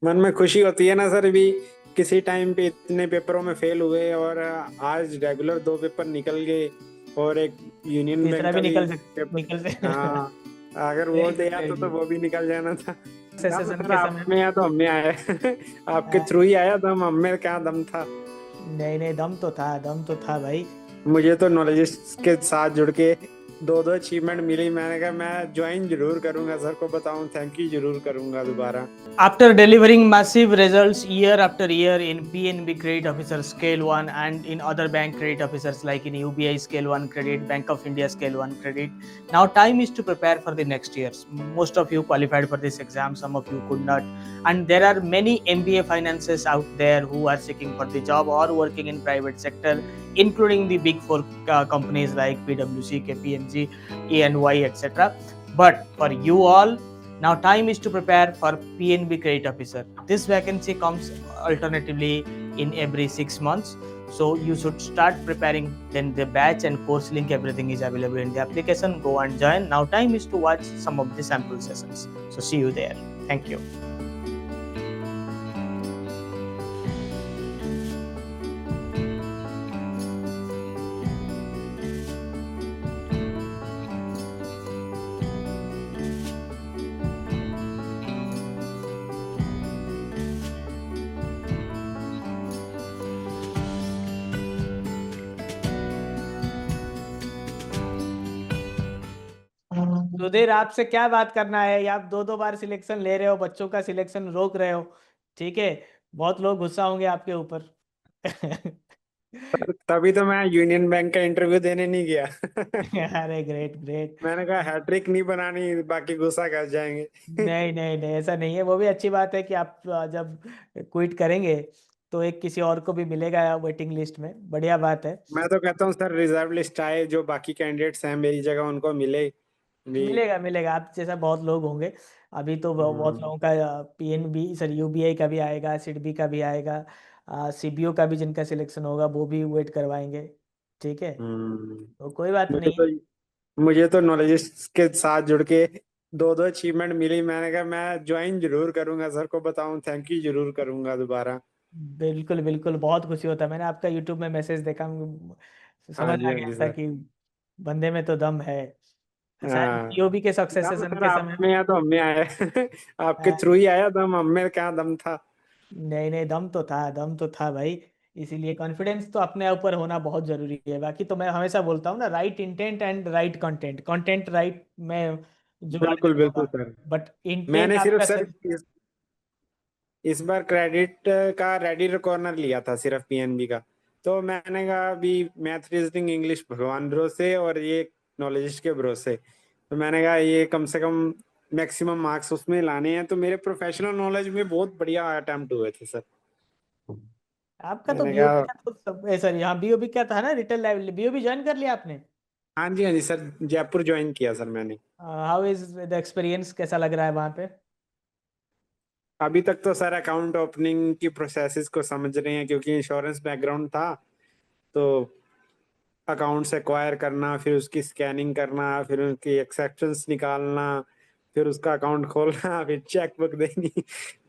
मन में खुशी होती है ना सर भी। किसी टाइम पे इतने पेपरों में फेल हुए और आज रेगुलर दो पेपर निकल गए। और एक यूनियन तीसरा बैंक भी का भी पेपर। निकल से हाँ, अगर वो ग्रेट दिया तो ग्रेट। वो भी निकल जाना था। दम सेशन सर के आप समय में आया तो हम में आया। आपके में थ्रू ही आया दम, हम में क्या दम था। नहीं नहीं, दम तो था भाई। मुझे तो नॉलेज के साथ जुड़ के दो दो अचीवमेंट मिली। मैंने कहा मैं ज्वाइन जरूर करूंगा, सर को बताऊं, थैंक यू जरूर करूंगा दोबारा। After delivering massive results year after year in PNB Credit Officer Scale 1 and in other bank credit officers like in UBI Scale 1 Credit, Bank of India Scale 1 Credit, now time is to prepare for the next years. Most of you qualified for this exam, some of you could not. And there are many MBA finances out there who are seeking for the job or working in private sector, including the big four companies like PwC, KPMG, EY, etc. But for you all, now time is to prepare for PNB Credit Officer. This vacancy comes alternatively in every 6 months. So you should start preparing. Then the batch and course link, everything is available in the application. Go and join. Now time is to watch some of the sample sessions. So see you there. Thank you. Sudhir, आपसे क्या बात करना है? आप दो दो बार selection ले रहे हो, बच्चों का सिलेक्शन रोक रहे हो। ठीक है, बहुत लोग गुस्सा होंगे आपके ऊपर। तभी तो मैं यूनियन बैंक का इंटरव्यू देने नहीं गया। अरे ग्रेट ग्रेट। मैंने कहा हैट्रिक नहीं बनानी, बाकी गुस्सा कर जाएंगे। नहीं नहीं नहीं, ऐसा नहीं है। वो भी अच्छी बात है कि आप जब क्विट करेंगे तो एक किसी और को भी मिलेगा वेटिंग लिस्ट में, बढ़िया बात है। मैं तो कहता हूँ सर रिजर्व लिस्ट आए, जो बाकी कैंडिडेट्स हैं मेरी जगह उनको मिले भी। मिलेगा मिलेगा, आप जैसा बहुत लोग होंगे। अभी तो बहुत हम्म। लोगों का PNB सर यूबीआई का भी आएगा, सिडबी का भी आएगा, सीबीओ का भी जिनका सिलेक्शन होगा वो भी वेट करवाएंगे। ठीक है, हम्म। तो कोई बात मुझे नहीं है। तो मुझे तो नॉलेज के साथ जुड़ के दो दो अचीवमेंट मिली। मैंने कहा मैं ज्वाइन जरूर करूंगा, सर को बताऊं, थैंक यू जरूर करूंगा दोबारा। बिल्कुल बिल्कुल, बहुत खुशी होता है। मैंने आपका यूट्यूब में मैसेज देखा, हाँ समझ जी, आ हाँ गया जी था सर। कि बंदे में तो दम है। शायद हाँ, पीओबी के सक्सेस दम सेशन सर के आप समय में आया तो हम में आया। आपके में थ्रू ही आया दम, हम में क्या दम था। नहीं नहीं, दम तो था भाई। इसीलिए कॉन्फिडेंस तो अपने ऊपर होना बहुत जरूरी है। बाकी तो मैं हमेशा बोलता हूँ ना, right intent and right content. Content right में जुगाड़ बिल्कुल कर बिल्कुल दूंगा, सर। बट इंटेंट मैंने सिर्फ आपका सर सही। इस बार क्रेडिट का रेडी कॉर्नर लिया था सिर्फ पीएनबी का। तो मैंने कहा अभी मैथ रीजनिंग इंग्लिश भगवान भरोसे और ये नॉलेज के भरोसे। तो मैंने कहा ये कम से कम मैक्सिमम मार्क्स उसमें लाने हैं। तो मेरे प्रोफेशनल नॉलेज में बहुत बढ़िया अटेम्प्ट हुए थे सर। आपका तो मैंने बीओबी कहा का तो सब सॉरी, हाँ बीओबी क्या था ना, रिटेल लाइव बीओबी ज्वाइन कर लिया आपने? हाँ जी सर, जयपुर ज्वाइन किया सर मैंने। हाउ इज द एक्सपीरियंस, कैसा लग रहा है वहाँ पे? अभी तक तो सर अकाउंट ओपनिंग की प्रोसेसेस को समझ रहे हैं, क्योंकि इंश्योरेंस बैकग्राउंड था। तो अकाउंट्स एक्वायर करना, फिर उसकी स्कैनिंग करना, फिर उनकी एक्सेप्शंस निकालना, फिर उसका अकाउंट खोलना, फिर चेक बुक देनी।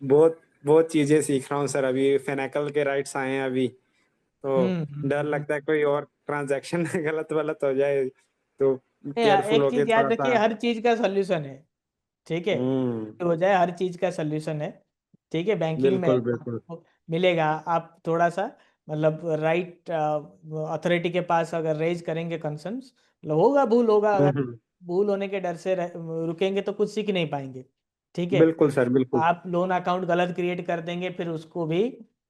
बहुत बहुत चीजें सीख रहा हूँ सर। अभी फेनेकल के राइट्स आए हैं अभी। तो डर हम्म। लगता है कोई और ट्रांजैक्शन गलत वलत हो जाए, तो केयरफुल एक होके चीज याद थोड़ा सा। रखिए, हर चीज का सोल्यूशन है। ठीक है, हम्म। हो जाए हर चीज का सोल्यूशन है। ठीक है, बैंकिंग में बिल्कुल बिल्कुल। आपको मिलेगा। आप थोड़ा सा मतलब राइट अथॉरिटी के पास अगर रेज करेंगे कंसर्न्स, मतलब होगा भूल होगा, अगर हम्म। भूल होने के डर से रुकेंगे तो कुछ सीख नहीं पाएंगे। ठीक है, बिल्कुल सर बिल्कुल। आप लोन अकाउंट गलत क्रिएट कर देंगे, फिर उसको भी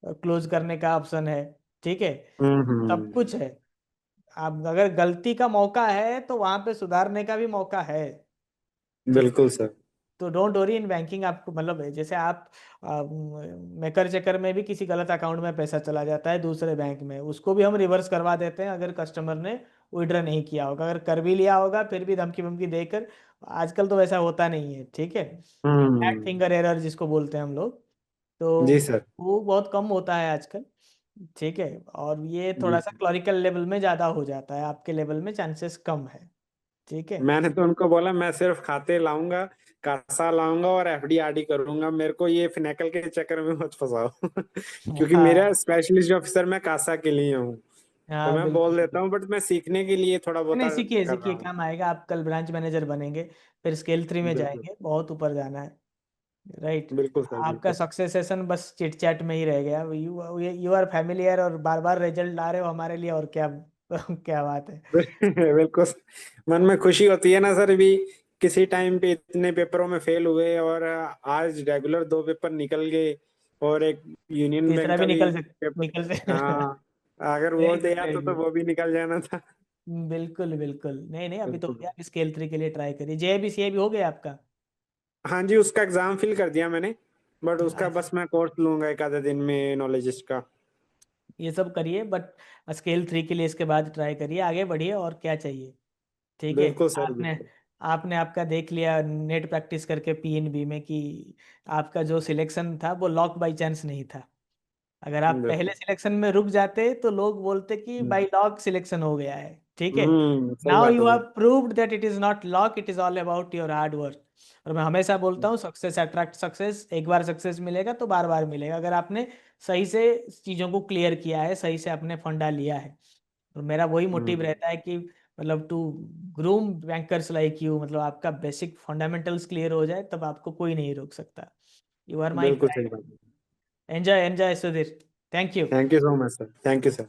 क्लोज करने का ऑप्शन है। ठीक है, सब हम्म। कुछ है। आप अगर गलती का मौका है तो वहां पे सुधारने का भी मौका है। ठीक, बिल्कुल सर। तो डोंट वरी इन बैंकिंग। आपको मतलब जैसे आप मेकर चेकर में भी किसी गलत अकाउंट में पैसा चला जाता है दूसरे बैंक में, उसको भी हम रिवर्स करवा देते हैं अगर कस्टमर ने विड्रॉ नहीं किया होगा। अगर कर भी लिया होगा फिर भी धमकी वमकी देकर, आजकल तो वैसा होता नहीं है। ठीक है, बैक हम्म। फिंगर एरर जिसको बोलते हैं हम लोग, तो जी सर। वो बहुत कम होता है आजकल। ठीक है, और ये जी थोड़ा सा सर। क्लरिकल लेवल में ज़्यादा हो जाता है, आपके लेवल में चांसेस कम है। ठीक है। मैंने तो उनको बोला मैं सिर्फ खाते लाऊंगा, कासा लाऊंगा और एफडी आरडी करूंगा। मेरे को ये फिनेकल के चक्कर में मत फंसाओ क्योंकि हाँ मेरा स्पेशलिस्ट ऑफिसर मैं कासा के लिए हूँ। तो हाँ मैं बिल्कुल बोल देता बिल्कुल। हूँ, बट मैं सीखने के लिए थोड़ा बहुत नहीं सीखिए कर रहा सीखिए, हूँ। काम आएगा। आप कल ब्रांच मैनेजर बनेंगे, फिर स्केल 3 में बिल्कुल जाएंगे, बहुत ऊपर जाना है। राइट। बिल्कुल सर, आपका बिल्कुल। सक्सेसेशन बस चिट चैट में ही रह गया। यू आर फैमिलियर और बार बार रिजल्ट ला रहे हो हमारे लिए, और क्या क्या बात है। बिल्कुल। मन में खुशी होती है ना सर भी, किसी टाइम पे इतने पेपरों में फेल हुए और आज रेगुलर 2 पेपर निकल गए, और एक यूनियन तीसरा बैंक भी का भी निकल पेपर। निकल हाँ, अगर वो वेरी गुड दिया वेरी तो गुड। वो भी निकल जाना था। बिल्कुल बिल्कुल, नहीं नहीं, अभी तो हो बिल्कुल। गया। अभी स्केल 3 के लिए ट्राई करिए। जेबी सी भी हो गया आपका? हाँ जी, उसका एग्जाम फिल कर दिया मैंने, बट उसका अच्छा, बस मैं कोर्स लूंगा एक आधे दिन में नॉलेजिस्ट का। ये सब करिए, बट स्केल 3 के लिए इसके बाद ट्राई करिए, आगे बढ़िए, और क्या चाहिए। ठीक है। बिल्कुल सर, आपने बिल्कुल। आपने आपका देख लिया नेट प्रैक्टिस करके पीएनबी में कि आपका जो सिलेक्शन था वो लॉक बाई चांस नहीं था। अगर आप पहले बिल्कुल। सिलेक्शन में रुक जाते तो लोग बोलते कि बाई लॉक सिलेक्शन हो गया है। ठीक है। सही नाउ बात यू है have sir. Proved that it is not lock, it is all about your hard work. और मैं हमेशा बोलता हूँ, सक्सेस अट्रैक्ट सक्सेस। एक बार सक्सेस मिलेगा तो बार बार मिलेगा, अगर आपने सही से चीज़ों को क्लियर किया है, सही से आपने फंडा लिया है। और मेरा वही मोटिव हम्म, रहता है कि मतलब to groom bankers like you, मतलब आपका बेसिक फंडामेंटल्स क्लियर हो जाए, तब आपको कोई नहीं रोक सकता। यू आर माई बिल्कुल सही गाइड। बात है। Enjoy enjoy Sudhir. Thank you. Thank you so much sir, thank you sir.